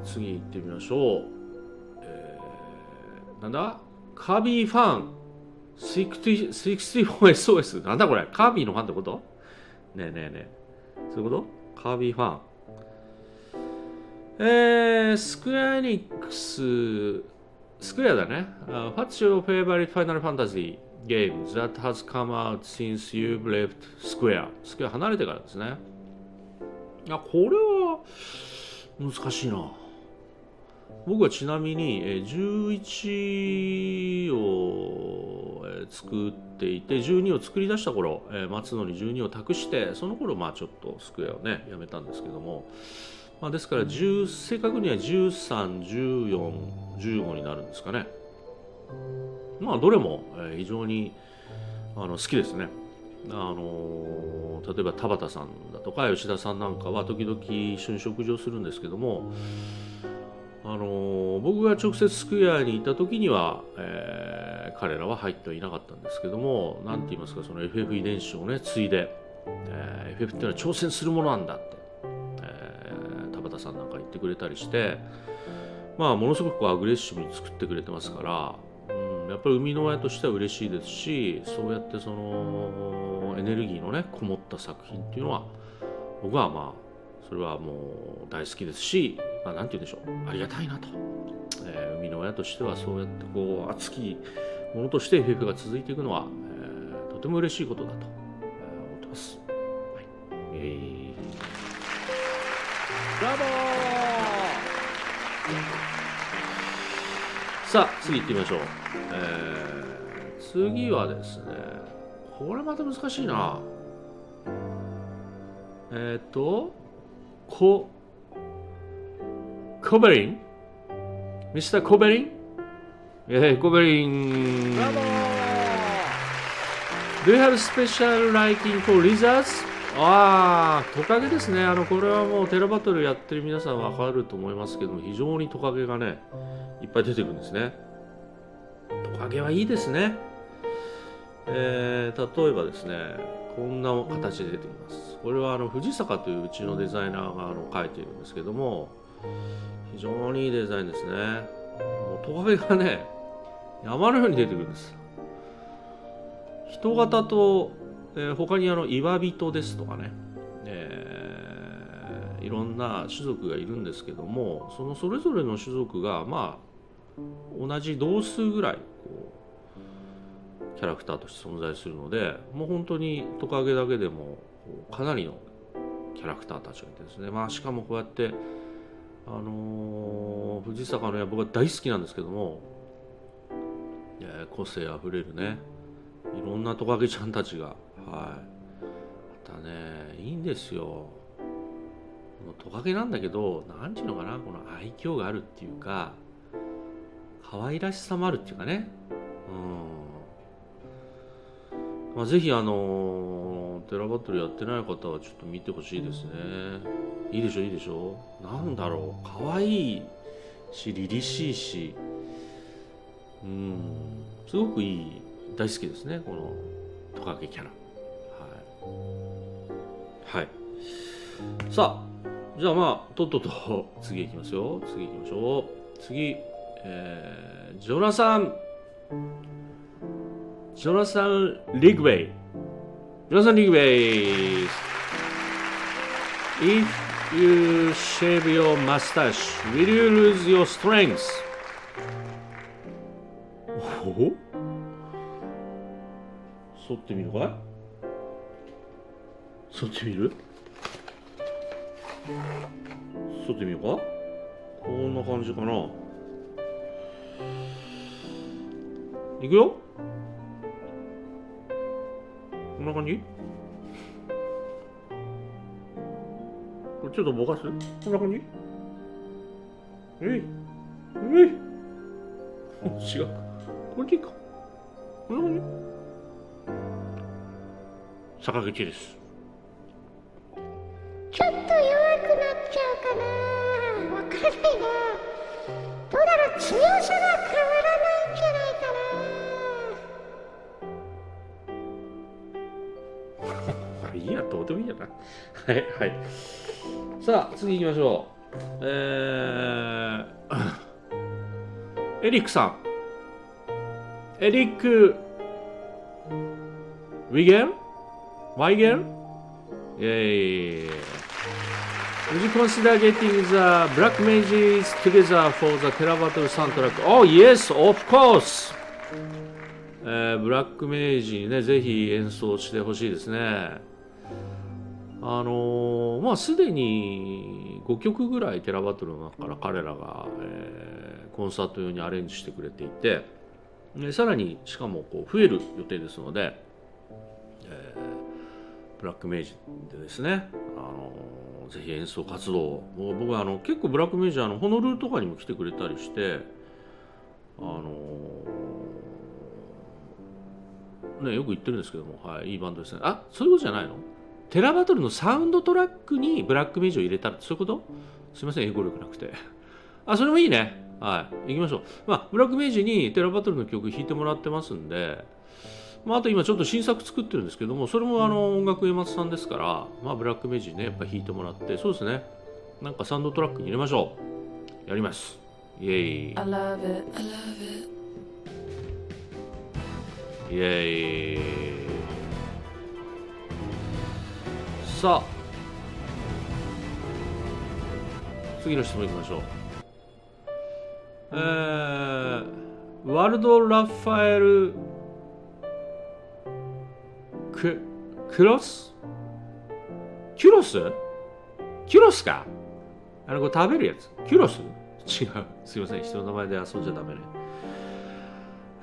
次行ってみましょう。なんだカービィファン 64SOS なんだこれ、カービィのファンってこと？ねえねえねえ、そういうこと？カービィファン。スクエアエニックス、スクエアだね。What's your favorite Final Fantasy game that has come out since you've left Square? スクエア離れてからですね。これは難しいな。僕はちなみに11を作っていて、12を作り出した頃、松野に12を託して、その頃ちょっとスクエアをねやめたんですけども、ですから正確には13、14、15になるんですかね。どれも非常に好きですね。例えば田畑さんだとか吉田さんなんかは時々一緒に食事をするんですけども、僕が直接スクエアにいた時には、彼らは入ってはいなかったんですけども、なんて言いますか、その FF 遺伝子をね継いで、FF っていうのは挑戦するものなんだって、田畑さんなんか言ってくれたりして、ものすごくアグレッシブに作ってくれてますから、やっぱり生みの親としては嬉しいですし、そうやってそのエネルギーのねこもった作品っていうのは僕はそれはもう大好きですし、なんて言うんでしょう、ありがたいなと、生みの親としてはそうやってこう熱きものとして FF が続いていくのは、とても嬉しいことだと、思ってます。はい、ブラボー。さあ次行ってみましょう。次はですね、これまた難しいな。コベリン、ミスターコベリン、コベリン。ブラボー。Do you have special liking for lizards? トカゲですね。これはもうテラバトルやってる皆さんわかると思いますけども、非常にトカゲがねいっぱい出てくるんですね。トカゲはいいですね。例えばですね、こんな形で出てきます。これは藤坂といううちのデザイナーが描いているんですけども、非常にいいデザインですね。もうトカゲがね山のように出てくるんです。人型と、他に岩人ですとかね、いろんな種族がいるんですけども、それぞれの種族が同じ同数ぐらいキャラクターとして存在するので、もう本当にトカゲだけでもかなりのキャラクターたちがいてですね、しかもこうやって藤坂の僕は大好きなんですけども、個性あふれるねいろんなトカゲちゃんたちが、またねいいんですよ。トカゲなんだけど、なんていうのかな、この愛嬌があるっていうか、可愛らしさもあるっていうかね、ぜひテラバトルやってない方はちょっと見てほしいですね。いいでしょいいでしょ。なんだろう、可愛いし凛々しいし、すごくいい、大好きですね、このトカゲキャラ。はい、さあじゃあとっとと次行きますよ。次行きましょう。次、ジョナサン・リグウェイ。If you shave your mustache, will you lose your strength? 剃ってみるかい？剃ってみる？剃ってみようか？こんな感じかな。いくよ。こんな感じ？これちょっとぼかす？こんな感じ？違う。これでいいか。こんな感じ？坂口です。ちょっと弱くなっちゃうかな。わかんないな。どうだろう、強さが変わらないんじゃないかな。いいや、どうでもいいやな。はい。さあ次行きましょエリックさん、エリック・ウィゲルワイゲルWould you consider getting the Black Mages together for the Terra Battle soundtrack? Oh yes, of course! ブラックメイジにね、ぜひ演奏してほしいですね。まあすでに5曲ぐらいテラバトルの中から彼らが、コンサート用にアレンジしてくれていて、さらにしかもこう増える予定ですので、ブラックメイジでですね、ぜひ演奏活動、僕は結構ブラックメイジホノルルとかにも来てくれたりして、ね、よく言ってるんですけども、はい、いいバンドですね。あ、そういうことじゃないの？テラバトルのサウンドトラックにブラックメイジを入れたら、そういうこと？すいません、英語力なくて。あ、それもいいね。はい、行きましょう。まあ、ブラックメイジにテラバトルの曲弾いてもらってますんで、まあ、あと今ちょっと新作作ってるんですけども、それも音楽上松さんですから、まあ、ブラックメイジにね、やっぱ弾いてもらって、そうですね、なんかサウンドトラックに入れましょう。やります。イェイ。I love it, I love it. イェイ。さあ、次の質問いきましょう。ワルド・ラファエル・クロスキュロスか、これ食べるやつ。キュロス違う。すいません。人の名前で遊んじゃダメね。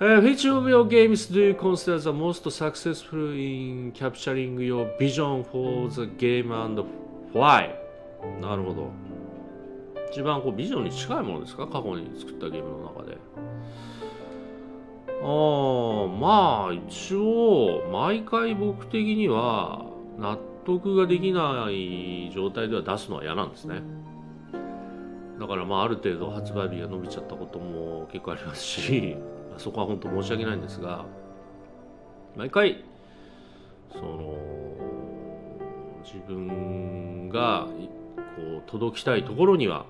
Which of your games do you consider the most successful in capturing your vision for the game and why? なるほど。一番こうビジョンに近いものですか？過去に作ったゲームの中で。まあ一応毎回僕的には納得ができない状態では出すのは嫌なんですね。だからまあある程度発売日が伸びちゃったことも結構ありますし、そこは本当申し訳ないんですが、毎回自分がこう届きたいところには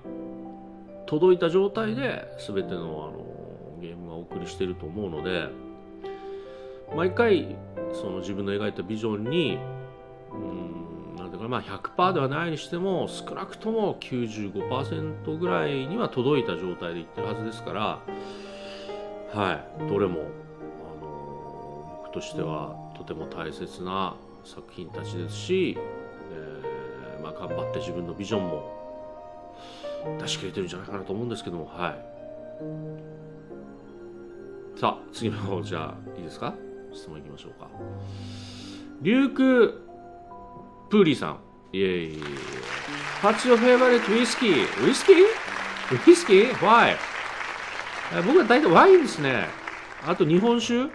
届いた状態で全てのゲームがお送りしていると思うので、毎回自分の描いたビジョンになんていうか、まあ 100% ではないにしても少なくとも 95% ぐらいには届いた状態でいってるはずですから、はい、どれも僕としてはとても大切な作品たちですし、まあ、頑張って自分のビジョンも出し切れてるんじゃないかなと思うんですけども、はい。さあ、次の方、じゃあいいですか？質問いきましょうか。リューク・プーリーさん、イェイ。What's your favorite whiskey? Whiskey? Why? 僕は大体ワインですね。あと日本酒？ウ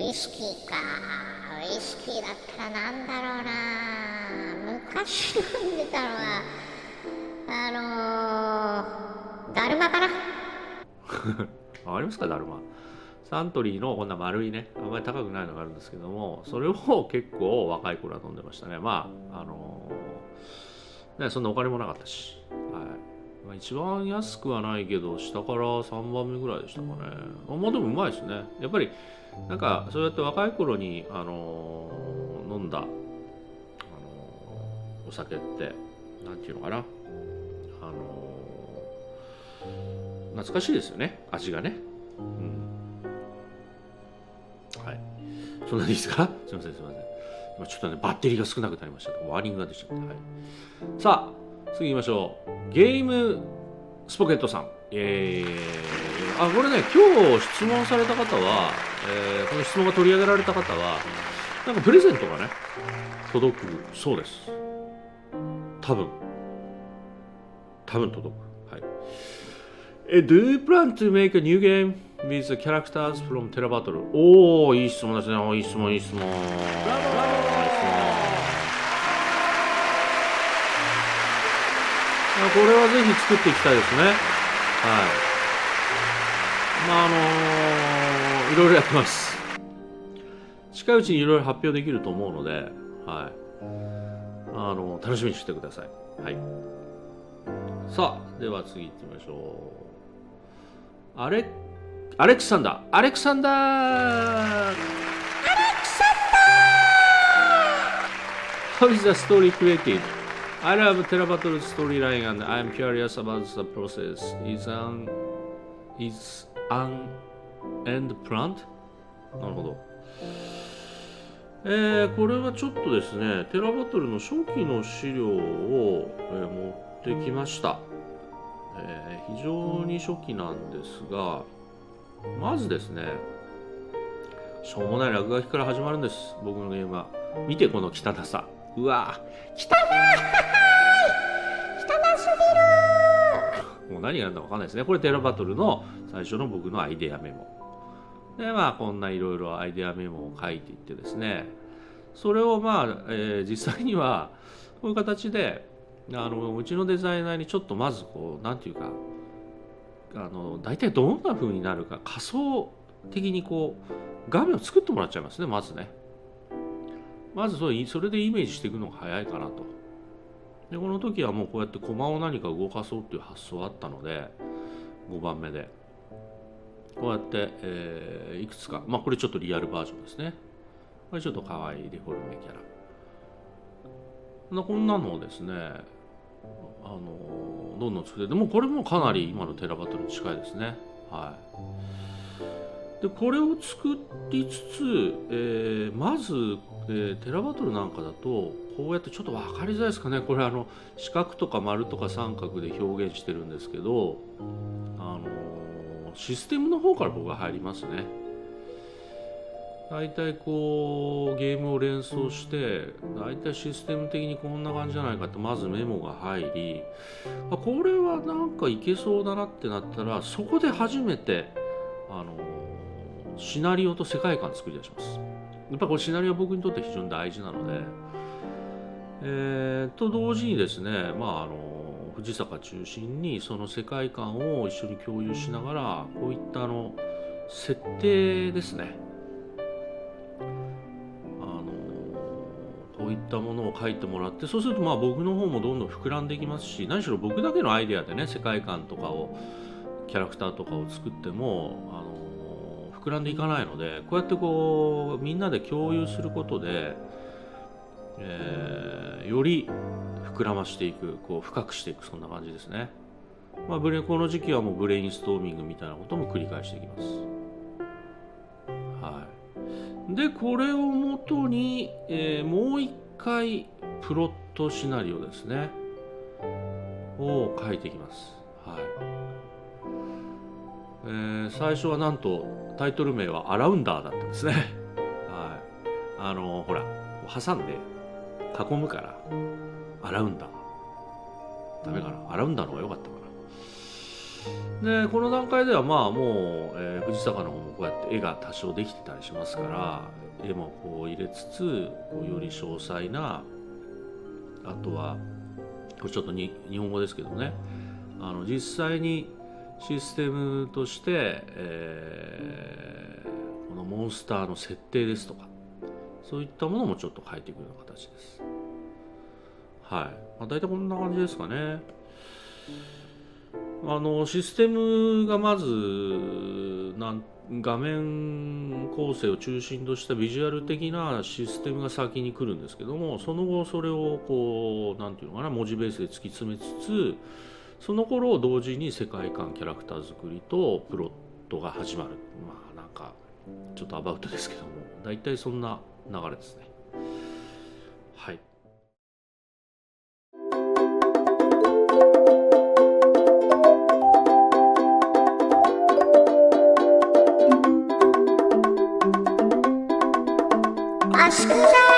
イスキーか。ウイスキーだったらなんだろうな。昔飲んでたのはダルマかな。わかりますか？ダルマ。サントリーのこんな丸いね、あんまり高くないのがあるんですけども、それを結構若い頃は飲んでましたね。まあね、そんなお金もなかったし、はい。まあ、一番安くはないけど下から3番目ぐらいでしたかね。まあでもうまいですね。やっぱりなんかそうやって若い頃に飲んだお酒ってなんていうのかな、懐かしいですよね、味がね。はい。そんなでいいですか？すいません。今ちょっとねバッテリーが少なくなりました。ワーニングが出ちゃって。はい。さあ次行きましょう。ゲームスポケットさん。これね、今日質問された方は、この質問が取り上げられた方は、なんかプレゼントがね、届くそうです。多分届く。はい。Do you plan to make a new game with the characters from Terra Battle? おー、いい質問ですね。いい質問。これはぜひ作っていきたいですね。はい。まあいろいろやってます。近いうちにいろいろ発表できると思うので、はい。楽しみにしてください。はい。さあ、では次行ってみましょう。アレクサンダー How is the story created? I love Terra Battle's storyline and I'm curious about the process. Is an end plant? なるほど。これはちょっとですね、テラバトルの初期の資料を、持ってきました。非常に初期なんですが、まずですね、しょうもない落書きから始まるんです、僕のゲームは。見てこの汚さ。うわぁ、汚すぎる。もう何が何だか分かんないですね。これテラバトルの最初の僕のアイデアメモ。で、まあこんないろいろアイデアメモを書いていってですね、それを実際にはこういう形でうちのデザイナーにちょっとまずこうなんていうか大体どんな風になるか仮想的にこう画面を作ってもらっちゃいますね。まずね、まずそれでイメージしていくのが早いかなと。でこの時はもうこうやってコマを何か動かそうっていう発想があったので、5番目でこうやって、いくつか、まあこれちょっとリアルバージョンですね。これちょっと可愛いデフォルメキャラ。こんなのをですね、どんどん作って、でもこれもかなり今のテラバトルに近いですね。はい。でこれを作りつつ、まず、テラバトルなんかだとこうやってちょっと分かりづらいですかね。これ四角とか丸とか三角で表現してるんですけど、システムの方から僕が入りますね。だいたいこうゲームを連想してだいたいシステム的にこんな感じじゃないかってまずメモが入り、これはなんかいけそうだなってなったら、そこで初めてシナリオと世界観作り出します。やっぱこれシナリオは僕にとって非常に大事なので、と同時にですね、藤坂中心にその世界観を一緒に共有しながら、こういった設定ですね、こういったものを書いてもらって、そうすると僕の方もどんどん膨らんでいきますし、何しろ僕だけのアイデアでね、世界観とかをキャラクターとかを作っても膨らんでいかないので、こうやってこうみんなで共有することで、より膨らましていく、こう深くしていく、そんな感じですね。この時期はもうブレインストーミングみたいなことも繰り返していきます。はい。でこれをもとに、もう一回プロットシナリオですねを書いていきます。はい。最初はなんとタイトル名はアラウンダーだったんですね。はい。ほら挟んで囲むからアラウンダーダメかな、アラウンダーの方が良かったかな。でこの段階ではもう、藤坂の方もこうやって絵が多少できてたりしますから、絵もこう入れつつこうより詳細な、あとはこれちょっと日本語ですけどね、実際にシステムとして、このモンスターの設定ですとか、そういったものもちょっと変えていくような形です。はい。大体こんな感じですかね。システムがまず画面構成を中心としたビジュアル的なシステムが先に来るんですけども、その後それをこうなんていうのかな、文字ベースで突き詰めつつ、その頃同時に世界観、キャラクター作りとプロットが始まる。なんかちょっとアバウトですけども、大体そんな流れですね。はい。アスクザ